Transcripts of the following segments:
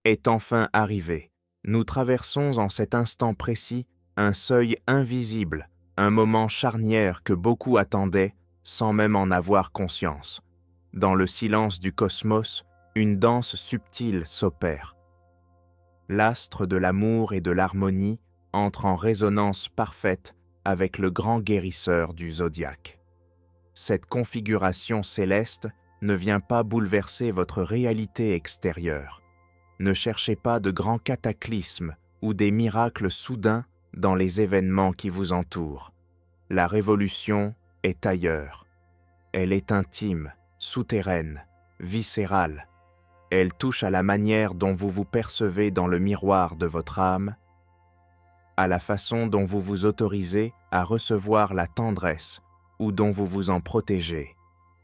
est enfin arrivé. Nous traversons en cet instant précis un seuil invisible, un moment charnière que beaucoup attendaient sans même en avoir conscience. Dans le silence du cosmos, une danse subtile s'opère. L'astre de l'amour et de l'harmonie entre en résonance parfaite avec le grand guérisseur du zodiaque. Cette configuration céleste ne vient pas bouleverser votre réalité extérieure. Ne cherchez pas de grands cataclysmes ou des miracles soudains dans les événements qui vous entourent. La révolution est ailleurs. Elle est intime, souterraine, viscérale. Elle touche à la manière dont vous vous percevez dans le miroir de votre âme, à la façon dont vous vous autorisez à recevoir la tendresse ou dont vous vous en protégez,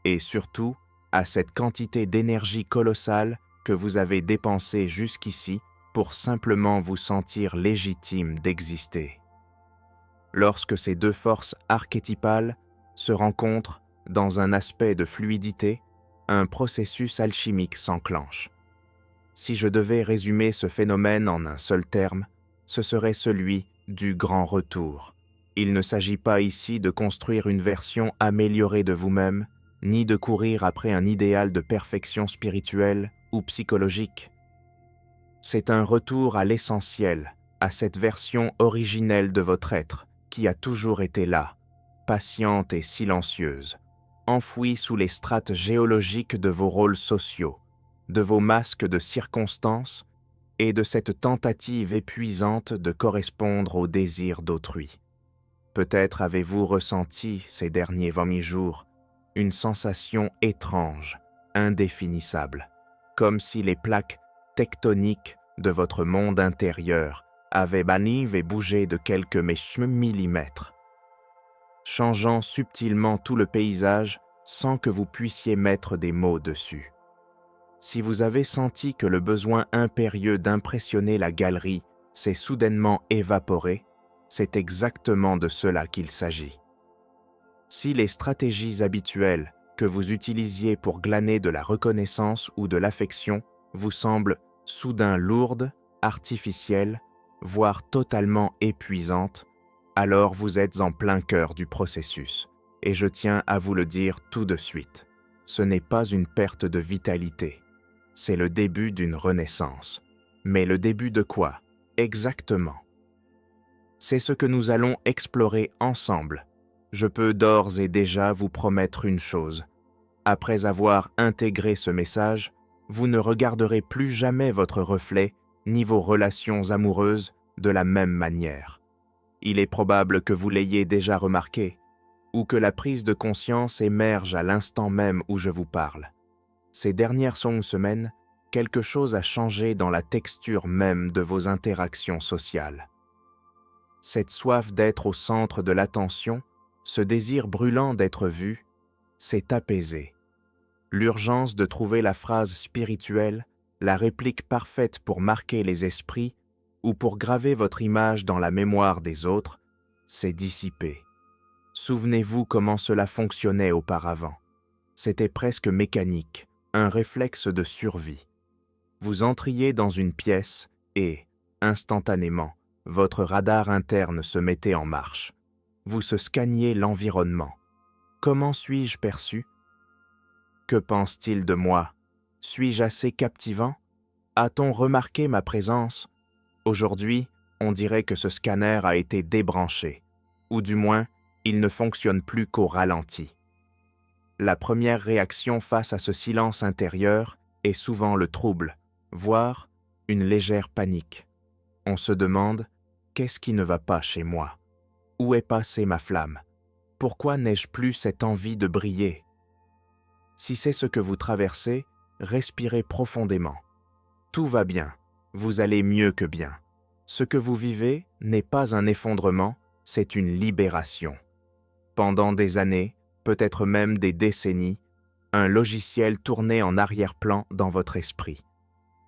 et surtout à cette quantité d'énergie colossale que vous avez dépensée jusqu'ici pour simplement vous sentir légitime d'exister. Lorsque ces deux forces archétypales se rencontrent dans un aspect de fluidité, un processus alchimique s'enclenche. Si je devais résumer ce phénomène en un seul terme, ce serait celui du grand retour. Il ne s'agit pas ici de construire une version améliorée de vous-même, ni de courir après un idéal de perfection spirituelle ou psychologique. C'est un retour à l'essentiel, à cette version originelle de votre être qui a toujours été là, patiente et silencieuse, enfouie sous les strates géologiques de vos rôles sociaux, de vos masques de circonstances et de cette tentative épuisante de correspondre aux désirs d'autrui. Peut-être avez-vous ressenti ces derniers 20 jours une sensation étrange, indéfinissable, comme si les plaques tectoniques de votre monde intérieur avaient banni et bougé de quelques millimètres, changeant subtilement tout le paysage sans que vous puissiez mettre des mots dessus. Si vous avez senti que le besoin impérieux d'impressionner la galerie s'est soudainement évaporé, c'est exactement de cela qu'il s'agit. Si les stratégies habituelles que vous utilisiez pour glaner de la reconnaissance ou de l'affection vous semblent soudain lourdes, artificielles, voire totalement épuisantes, alors vous êtes en plein cœur du processus. Et je tiens à vous le dire tout de suite, ce n'est pas une perte de vitalité, c'est le début d'une renaissance. Mais le début de quoi, exactement? C'est ce que nous allons explorer ensemble. Je peux d'ores et déjà vous promettre une chose. Après avoir intégré ce message, vous ne regarderez plus jamais votre reflet ni vos relations amoureuses de la même manière. Il est probable que vous l'ayez déjà remarqué, ou que la prise de conscience émerge à l'instant même où je vous parle. Ces dernières semaines, quelque chose a changé dans la texture même de vos interactions sociales. Cette soif d'être au centre de l'attention, ce désir brûlant d'être vu, s'est apaisé. L'urgence de trouver la phrase spirituelle, la réplique parfaite pour marquer les esprits ou pour graver votre image dans la mémoire des autres, s'est dissipée. Souvenez-vous comment cela fonctionnait auparavant. C'était presque mécanique, un réflexe de survie. Vous entriez dans une pièce et, instantanément, votre radar interne se mettait en marche. Vous se scanniez l'environnement. Comment suis-je perçu? Que pense-t-il de moi? Suis-je assez captivant? A-t-on remarqué ma présence? Aujourd'hui, on dirait que ce scanner a été débranché, ou du moins, il ne fonctionne plus qu'au ralenti. La première réaction face à ce silence intérieur est souvent le trouble, voire une légère panique. On se demande « Qu'est-ce qui ne va pas chez moi? Où est passée ma flamme? Pourquoi n'ai-je plus cette envie de briller ?» Si c'est ce que vous traversez, respirez profondément. Tout va bien, vous allez mieux que bien. Ce que vous vivez n'est pas un effondrement, c'est une libération. Pendant des années, peut-être même des décennies, un logiciel tournait en arrière-plan dans votre esprit.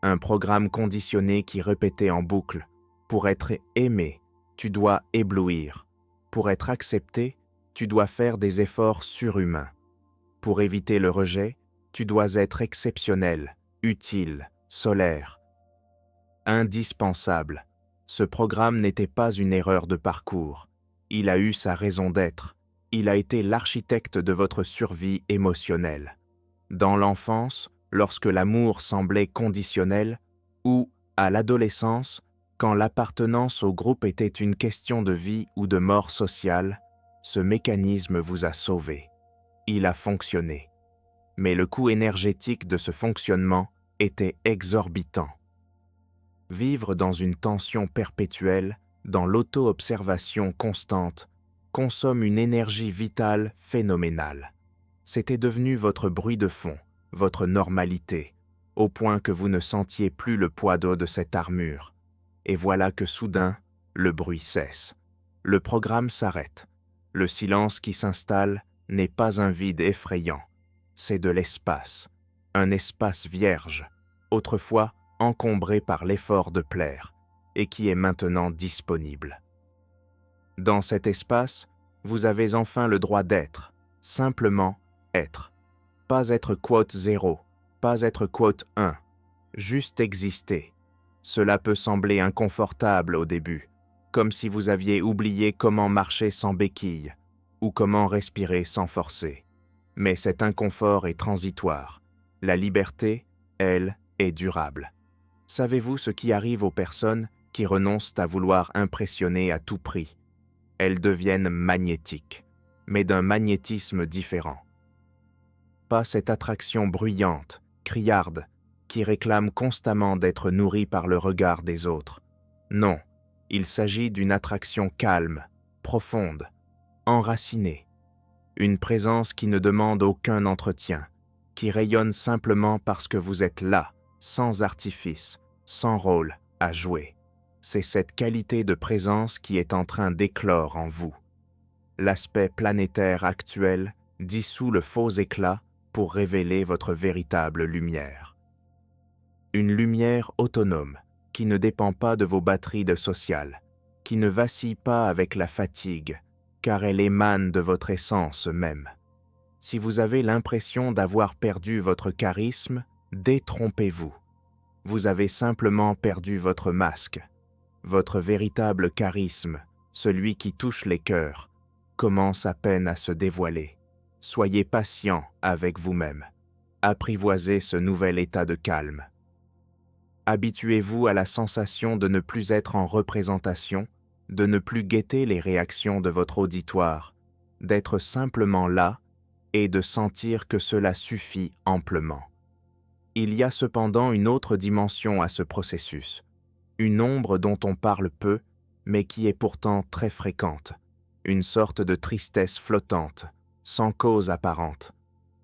Un programme conditionné qui répétait en boucle « Pour être aimé, tu dois éblouir. Pour être accepté, tu dois faire des efforts surhumains. Pour éviter le rejet, tu dois être exceptionnel, utile, solaire. » Indispensable. Ce programme n'était pas une erreur de parcours. Il a eu sa raison d'être. Il a été l'architecte de votre survie émotionnelle. Dans l'enfance, lorsque l'amour semblait conditionnel, ou, à l'adolescence, quand l'appartenance au groupe était une question de vie ou de mort sociale, ce mécanisme vous a sauvé. Il a fonctionné. Mais le coût énergétique de ce fonctionnement était exorbitant. Vivre dans une tension perpétuelle, dans l'auto-observation constante, consomme une énergie vitale phénoménale. C'était devenu votre bruit de fond, votre normalité, au point que vous ne sentiez plus le poids d'eau de cette armure. Et voilà que soudain, le bruit cesse. Le programme s'arrête. Le silence qui s'installe n'est pas un vide effrayant, c'est de l'espace, un espace vierge, autrefois encombré par l'effort de plaire, et qui est maintenant disponible. Dans cet espace, vous avez enfin le droit d'être, simplement être. Pas être quote 0, pas être quote 1, juste exister. Cela peut sembler inconfortable au début, comme si vous aviez oublié comment marcher sans béquille, ou comment respirer sans forcer. Mais cet inconfort est transitoire. La liberté, elle, est durable. Savez-vous ce qui arrive aux personnes qui renoncent à vouloir impressionner à tout prix? Elles deviennent magnétiques, mais d'un magnétisme différent. Pas cette attraction bruyante, criarde, qui réclame constamment d'être nourrie par le regard des autres. Non, il s'agit d'une attraction calme, profonde, enracinée. Une présence qui ne demande aucun entretien, qui rayonne simplement parce que vous êtes là, sans artifice, sans rôle à jouer. C'est cette qualité de présence qui est en train d'éclore en vous. L'aspect planétaire actuel dissout le faux éclat pour révéler votre véritable lumière. Une lumière autonome, qui ne dépend pas de vos batteries de social, qui ne vacille pas avec la fatigue, car elle émane de votre essence même. Si vous avez l'impression d'avoir perdu votre charisme, détrompez-vous. Vous avez simplement perdu votre masque. Votre véritable charisme, celui qui touche les cœurs, commence à peine à se dévoiler. Soyez patient avec vous-même. Apprivoisez ce nouvel état de calme. Habituez-vous à la sensation de ne plus être en représentation, de ne plus guetter les réactions de votre auditoire, d'être simplement là et de sentir que cela suffit amplement. Il y a cependant une autre dimension à ce processus, une ombre dont on parle peu, mais qui est pourtant très fréquente, une sorte de tristesse flottante, sans cause apparente.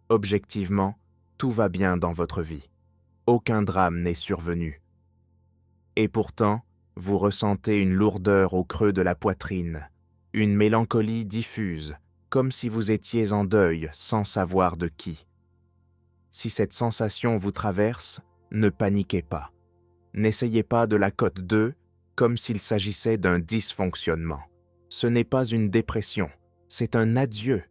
Objectivement, tout va bien dans votre vie. Aucun drame n'est survenu. Et pourtant, vous ressentez une lourdeur au creux de la poitrine, une mélancolie diffuse, comme si vous étiez en deuil sans savoir de qui. Si cette sensation vous traverse, ne paniquez pas. N'essayez pas de la cote 2 comme s'il s'agissait d'un dysfonctionnement. Ce n'est pas une dépression, c'est un adieu.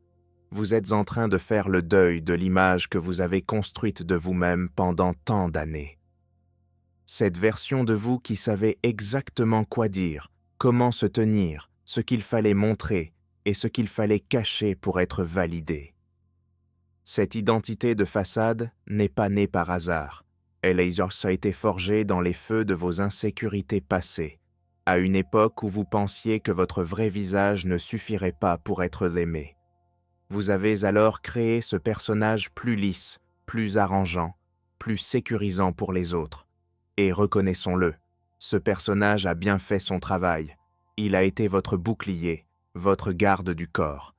Vous êtes en train de faire le deuil de l'image que vous avez construite de vous-même pendant tant d'années. Cette version de vous qui savait exactement quoi dire, comment se tenir, ce qu'il fallait montrer et ce qu'il fallait cacher pour être validé. Cette identité de façade n'est pas née par hasard. Elle a été forgée dans les feux de vos insécurités passées, à une époque où vous pensiez que votre vrai visage ne suffirait pas pour être aimé. Vous avez alors créé ce personnage plus lisse, plus arrangeant, plus sécurisant pour les autres. Et reconnaissons-le, ce personnage a bien fait son travail. Il a été votre bouclier, votre garde du corps.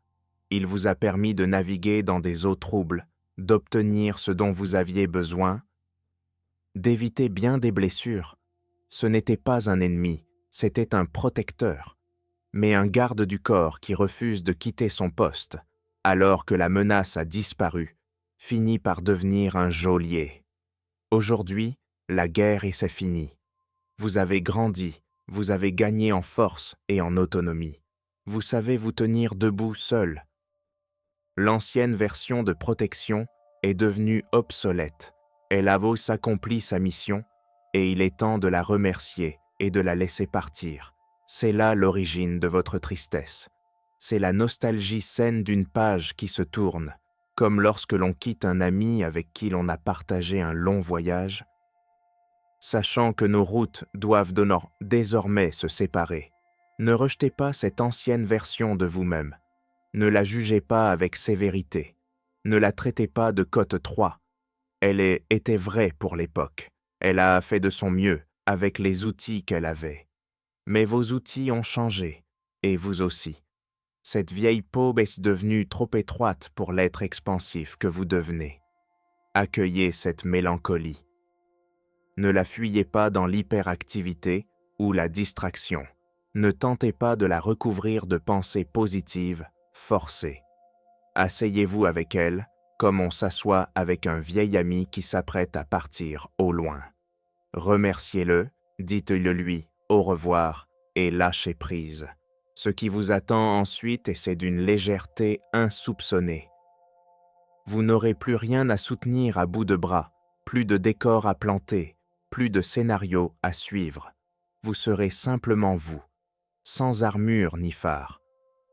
Il vous a permis de naviguer dans des eaux troubles, d'obtenir ce dont vous aviez besoin, d'éviter bien des blessures. Ce n'était pas un ennemi, c'était un protecteur, mais un garde du corps qui refuse de quitter son poste, alors que la menace a disparu, finit par devenir un geôlier. Aujourd'hui, la guerre et c'est fini. Vous avez grandi, vous avez gagné en force et en autonomie. Vous savez vous tenir debout seul. L'ancienne version de protection est devenue obsolète. Elle a accompli sa mission et il est temps de la remercier et de la laisser partir. C'est là l'origine de votre tristesse. C'est la nostalgie saine d'une page qui se tourne, comme lorsque l'on quitte un ami avec qui l'on a partagé un long voyage. Sachant que nos routes doivent désormais se séparer, ne rejetez pas cette ancienne version de vous-même. Ne la jugez pas avec sévérité. Ne la traitez pas de cote 3. Elle était vraie pour l'époque. Elle a fait de son mieux avec les outils qu'elle avait. Mais vos outils ont changé, et vous aussi. Cette vieille paume est devenue trop étroite pour l'être expansif que vous devenez. Accueillez cette mélancolie. Ne la fuyez pas dans l'hyperactivité ou la distraction. Ne tentez pas de la recouvrir de pensées positives, forcées. Asseyez-vous avec elle, comme on s'assoit avec un vieil ami qui s'apprête à partir au loin. Remerciez-le, dites-le lui au revoir et lâchez prise. Ce qui vous attend ensuite, c'est d'une légèreté insoupçonnée. Vous n'aurez plus rien à soutenir à bout de bras, plus de décors à planter, plus de scénarios à suivre. Vous serez simplement vous, sans armure ni phare.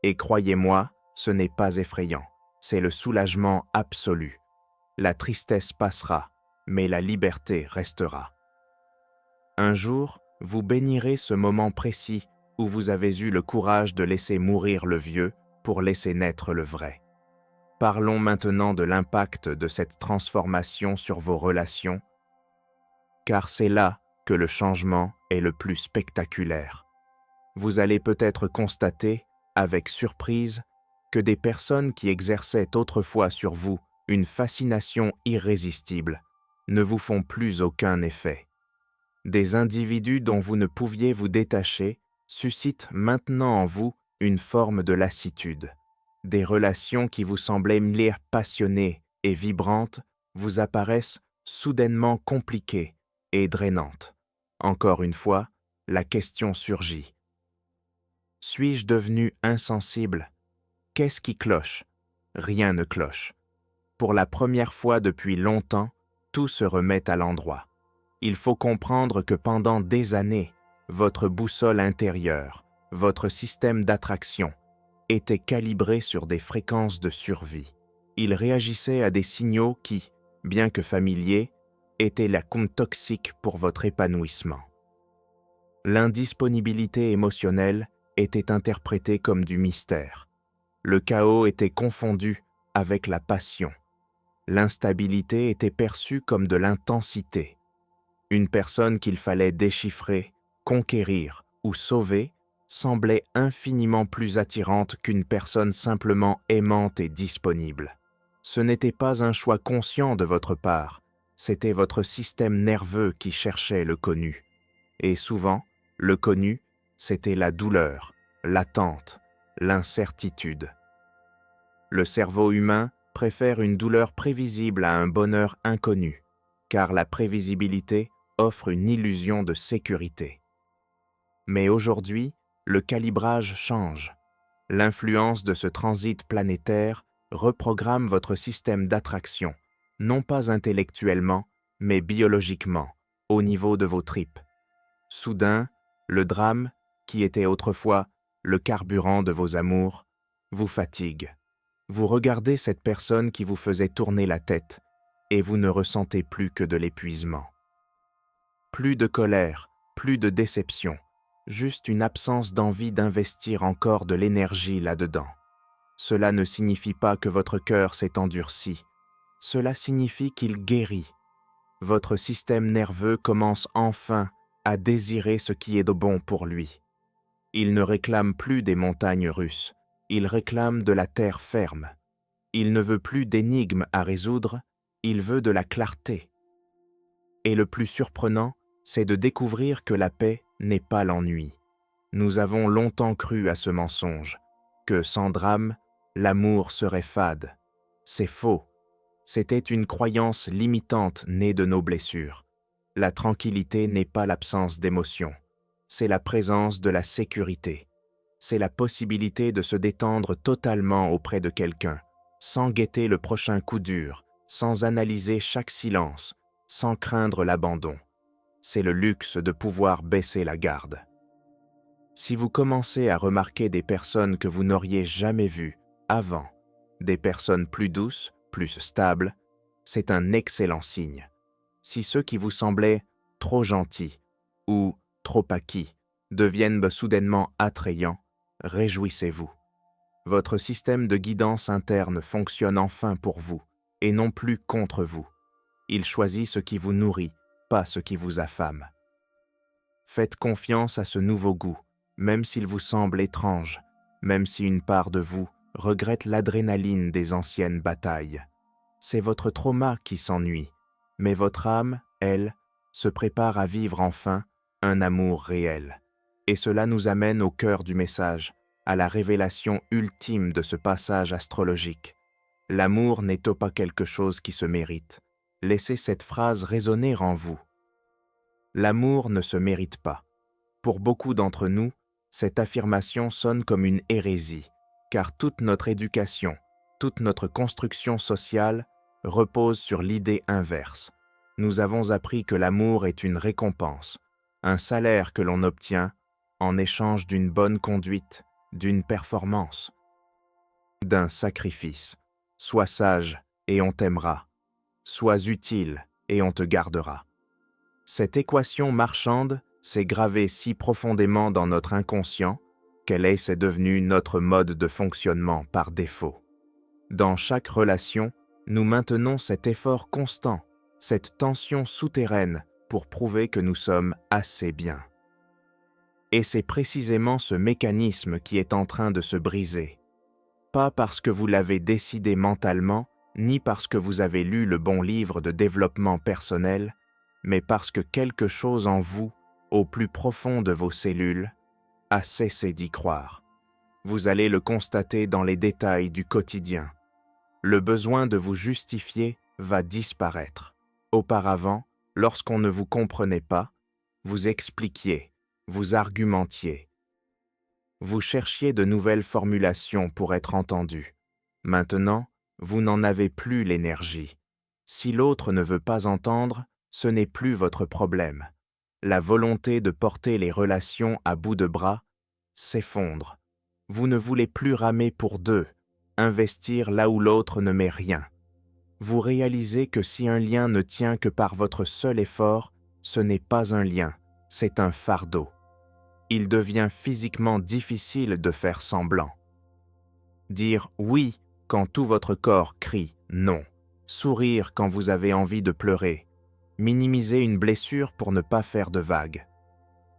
Et croyez-moi, ce n'est pas effrayant, c'est le soulagement absolu. La tristesse passera, mais la liberté restera. Un jour, vous bénirez ce moment précis où vous avez eu le courage de laisser mourir le vieux pour laisser naître le vrai. Parlons maintenant de l'impact de cette transformation sur vos relations, car c'est là que le changement est le plus spectaculaire. Vous allez peut-être constater, avec surprise, que des personnes qui exerçaient autrefois sur vous une fascination irrésistible ne vous font plus aucun effet. Des individus dont vous ne pouviez vous détacher suscitent maintenant en vous une forme de lassitude. Des relations qui vous semblaient passionnées et vibrantes vous apparaissent soudainement compliquées et drainantes. Encore une fois, la question surgit. Suis-je devenu insensible? Qu'est-ce qui cloche? Rien ne cloche. Pour la première fois depuis longtemps, tout se remet à l'endroit. Il faut comprendre que pendant des années, votre boussole intérieure, votre système d'attraction, était calibré sur des fréquences de survie. Il réagissait à des signaux qui, bien que familiers, étaient la compte toxique pour votre épanouissement. L'indisponibilité émotionnelle était interprétée comme du mystère. Le chaos était confondu avec la passion. L'instabilité était perçue comme de l'intensité. Une personne qu'il fallait déchiffrer, conquérir ou sauver semblait infiniment plus attirante qu'une personne simplement aimante et disponible. Ce n'était pas un choix conscient de votre part, c'était votre système nerveux qui cherchait le connu. Et souvent, le connu, c'était la douleur, l'attente, l'incertitude. Le cerveau humain préfère une douleur prévisible à un bonheur inconnu, car la prévisibilité offre une illusion de sécurité. Mais aujourd'hui, le calibrage change. L'influence de ce transit planétaire reprogramme votre système d'attraction, non pas intellectuellement, mais biologiquement, au niveau de vos tripes. Soudain, le drame, qui était autrefois le carburant de vos amours, vous fatigue. Vous regardez cette personne qui vous faisait tourner la tête et vous ne ressentez plus que de l'épuisement. Plus de colère, plus de déception, juste une absence d'envie d'investir encore de l'énergie là-dedans. Cela ne signifie pas que votre cœur s'est endurci, cela signifie qu'il guérit. Votre système nerveux commence enfin à désirer ce qui est de bon pour lui. Il ne réclame plus des montagnes russes, il réclame de la terre ferme. Il ne veut plus d'énigmes à résoudre, il veut de la clarté. Et le plus surprenant, c'est de découvrir que la paix n'est pas l'ennui. Nous avons longtemps cru à ce mensonge, que sans drame, l'amour serait fade. C'est faux. C'était une croyance limitante née de nos blessures. La tranquillité n'est pas l'absence d'émotion, c'est la présence de la sécurité. C'est la possibilité de se détendre totalement auprès de quelqu'un, sans guetter le prochain coup dur, sans analyser chaque silence, sans craindre l'abandon. c'est le luxe de pouvoir baisser la garde. Si vous commencez à remarquer des personnes que vous n'auriez jamais vues avant, des personnes plus douces, plus stables, c'est un excellent signe. Si ceux qui vous semblaient trop gentils ou trop acquis deviennent soudainement attrayants, réjouissez-vous. Votre système de guidance interne fonctionne enfin pour vous et non plus contre vous. Il choisit ce qui vous nourrit, pas ce qui vous affame. Faites confiance à ce nouveau goût, même s'il vous semble étrange, même si une part de vous regrette l'adrénaline des anciennes batailles. C'est votre trauma qui s'ennuie, mais votre âme, elle, se prépare à vivre enfin un amour réel. Et cela nous amène au cœur du message, à la révélation ultime de ce passage astrologique. L'amour n'est pas quelque chose qui se mérite. Laissez cette phrase résonner en vous. L'amour ne se mérite pas. Pour beaucoup d'entre nous, cette affirmation sonne comme une hérésie, car toute notre éducation, toute notre construction sociale repose sur l'idée inverse. Nous avons appris que l'amour est une récompense, un salaire que l'on obtient en échange d'une bonne conduite, d'une performance, d'un sacrifice. Sois sage et on t'aimera. Sois utile et on te gardera. Cette équation marchande s'est gravée si profondément dans notre inconscient qu'elle est devenue notre mode de fonctionnement par défaut. Dans chaque relation, nous maintenons cet effort constant, cette tension souterraine pour prouver que nous sommes assez bien. Et c'est précisément ce mécanisme qui est en train de se briser. Pas parce que vous l'avez décidé mentalement, ni parce que vous avez lu le bon livre de développement personnel, mais parce que quelque chose en vous, au plus profond de vos cellules, a cessé d'y croire. Vous allez le constater dans les détails du quotidien. Le besoin de vous justifier va disparaître. Auparavant, lorsqu'on ne vous comprenait pas, vous expliquiez, vous argumentiez. Vous cherchiez de nouvelles formulations pour être entendu. Maintenant, vous n'en avez plus l'énergie. Si l'autre ne veut pas entendre, ce n'est plus votre problème. La volonté de porter les relations à bout de bras s'effondre. Vous ne voulez plus ramer pour deux, investir là où l'autre ne met rien. Vous réalisez que si un lien ne tient que par votre seul effort, ce n'est pas un lien, c'est un fardeau. Il devient physiquement difficile de faire semblant. Dire oui quand tout votre corps crie non, sourire quand vous avez envie de pleurer, minimiser une blessure pour ne pas faire de vagues.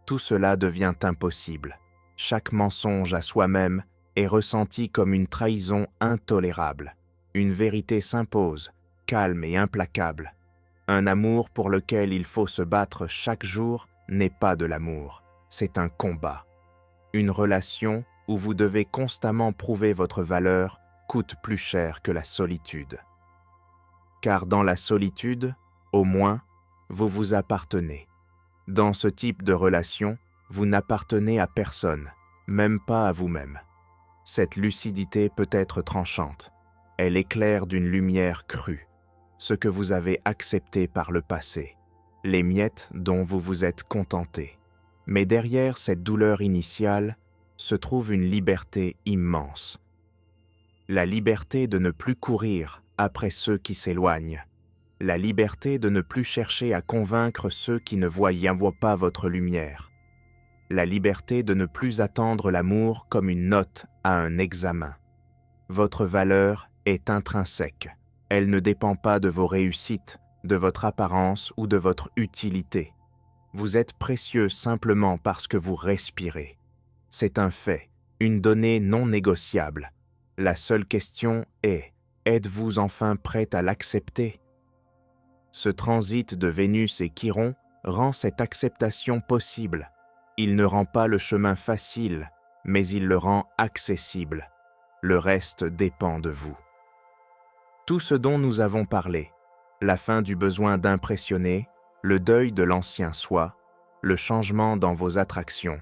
Tout cela devient impossible. Chaque mensonge à soi-même est ressenti comme une trahison intolérable. Une vérité s'impose, calme et implacable. Un amour pour lequel il faut se battre chaque jour n'est pas de l'amour, c'est un combat. Une relation où vous devez constamment prouver votre valeur coûte plus cher que la solitude. Car dans la solitude, au moins, vous vous appartenez. Dans ce type de relation, vous n'appartenez à personne, même pas à vous-même. Cette lucidité peut être tranchante. Elle éclaire d'une lumière crue ce que vous avez accepté par le passé, les miettes dont vous vous êtes contenté. Mais derrière cette douleur initiale se trouve une liberté immense. La liberté de ne plus courir après ceux qui s'éloignent. La liberté de ne plus chercher à convaincre ceux qui ne voient pas votre lumière. La liberté de ne plus attendre l'amour comme une note à un examen. Votre valeur est intrinsèque. Elle ne dépend pas de vos réussites, de votre apparence ou de votre utilité. Vous êtes précieux simplement parce que vous respirez. C'est un fait, une donnée non négociable. La seule question est, êtes-vous enfin prête à l'accepter ? Ce transit de Vénus et Chiron rend cette acceptation possible. Il ne rend pas le chemin facile, mais il le rend accessible. Le reste dépend de vous. Tout ce dont nous avons parlé, la fin du besoin d'impressionner, le deuil de l'ancien soi, le changement dans vos attractions,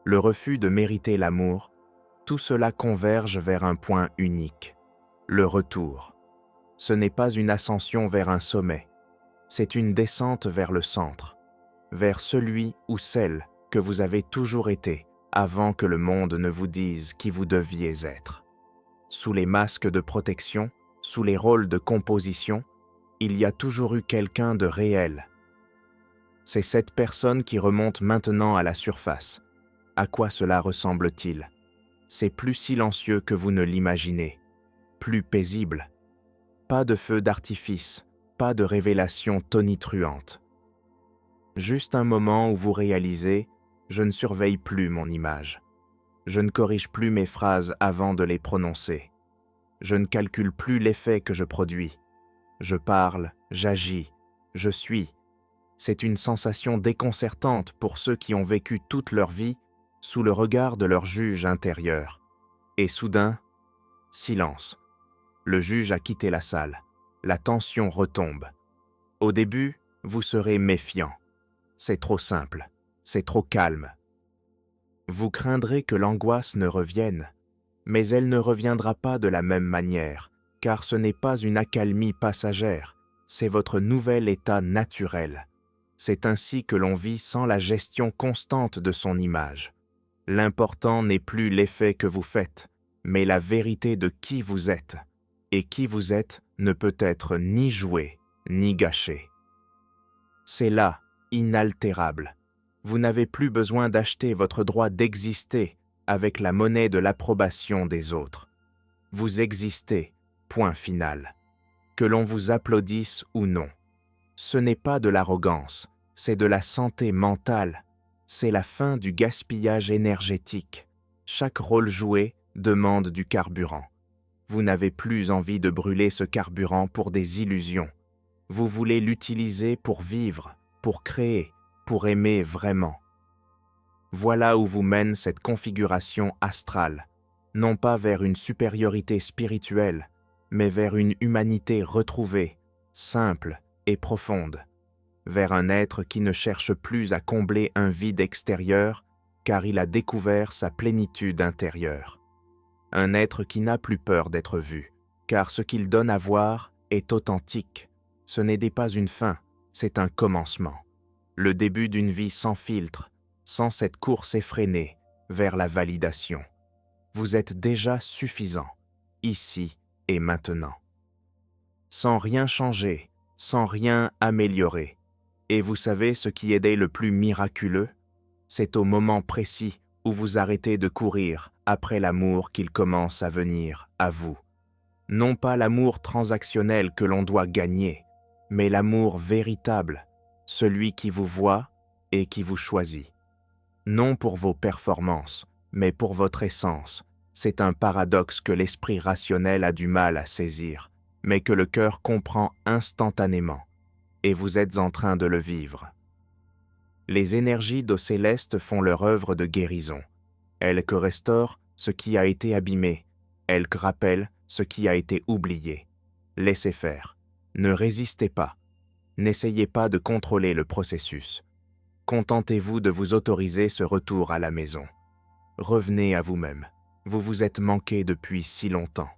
le refus de mériter l'amour, tout cela converge vers un point unique, le retour. Ce n'est pas une ascension vers un sommet, c'est une descente vers le centre. vers celui ou celle que vous avez toujours été avant que le monde ne vous dise qui vous deviez être. Sous les masques de protection, sous les rôles de composition, il y a toujours eu quelqu'un de réel. C'est cette personne qui remonte maintenant à la surface. À quoi cela ressemble-t-il? C'est plus silencieux que vous ne l'imaginez, plus paisible. Pas de feu d'artifice, pas de révélation tonitruante. Juste un moment où vous réalisez « je ne surveille plus mon image ». Je ne corrige plus mes phrases avant de les prononcer. Je ne calcule plus l'effet que je produis. Je parle, j'agis, je suis. C'est une sensation déconcertante pour ceux qui ont vécu toute leur vie sous le regard de leur juge intérieur. Et soudain, silence. Le juge a quitté la salle. La tension retombe. Au début, vous serez méfiant. C'est trop simple, c'est trop calme. Vous craindrez que l'angoisse ne revienne, mais elle ne reviendra pas de la même manière, car ce n'est pas une accalmie passagère, c'est votre nouvel état naturel. C'est ainsi que l'on vit sans la gestion constante de son image. L'important n'est plus l'effet que vous faites, mais la vérité de qui vous êtes. Et qui vous êtes ne peut être ni joué, ni gâché. C'est là, inaltérable. Vous n'avez plus besoin d'acheter votre droit d'exister avec la monnaie de l'approbation des autres. Vous existez, point final. Que l'on vous applaudisse ou non. Ce n'est pas de l'arrogance, c'est de la santé mentale. C'est la fin du gaspillage énergétique. Chaque rôle joué demande du carburant. Vous n'avez plus envie de brûler ce carburant pour des illusions. Vous voulez l'utiliser pour vivre, pour créer, pour aimer vraiment. Voilà où vous mène cette configuration astrale, non pas vers une supériorité spirituelle, mais vers une humanité retrouvée, simple et profonde, vers un être qui ne cherche plus à combler un vide extérieur, car il a découvert sa plénitude intérieure. Un être qui n'a plus peur d'être vu, car ce qu'il donne à voir est authentique. Ce n'est pas une fin, c'est un commencement. Le début d'une vie sans filtre, sans cette course effrénée vers la validation. Vous êtes déjà suffisant, ici et maintenant. Sans rien changer, sans rien améliorer. Et vous savez ce qui est le plus miraculeux? C'est au moment précis où vous arrêtez de courir après l'amour qu'il commence à venir à vous. Non pas l'amour transactionnel que l'on doit gagner, mais l'amour véritable, celui qui vous voit et qui vous choisit. Non pour vos performances, mais pour votre essence. C'est un paradoxe que l'esprit rationnel a du mal à saisir, mais que le cœur comprend instantanément, et vous êtes en train de le vivre. Les énergies d'eau céleste font leur œuvre de guérison. Elles que restaurent ce qui a été abîmé, elles que rappellent ce qui a été oublié. Laissez faire. Ne résistez pas. N'essayez pas de contrôler le processus. Contentez-vous de vous autoriser ce retour à la maison. Revenez à vous-même. Vous vous êtes manqué depuis si longtemps.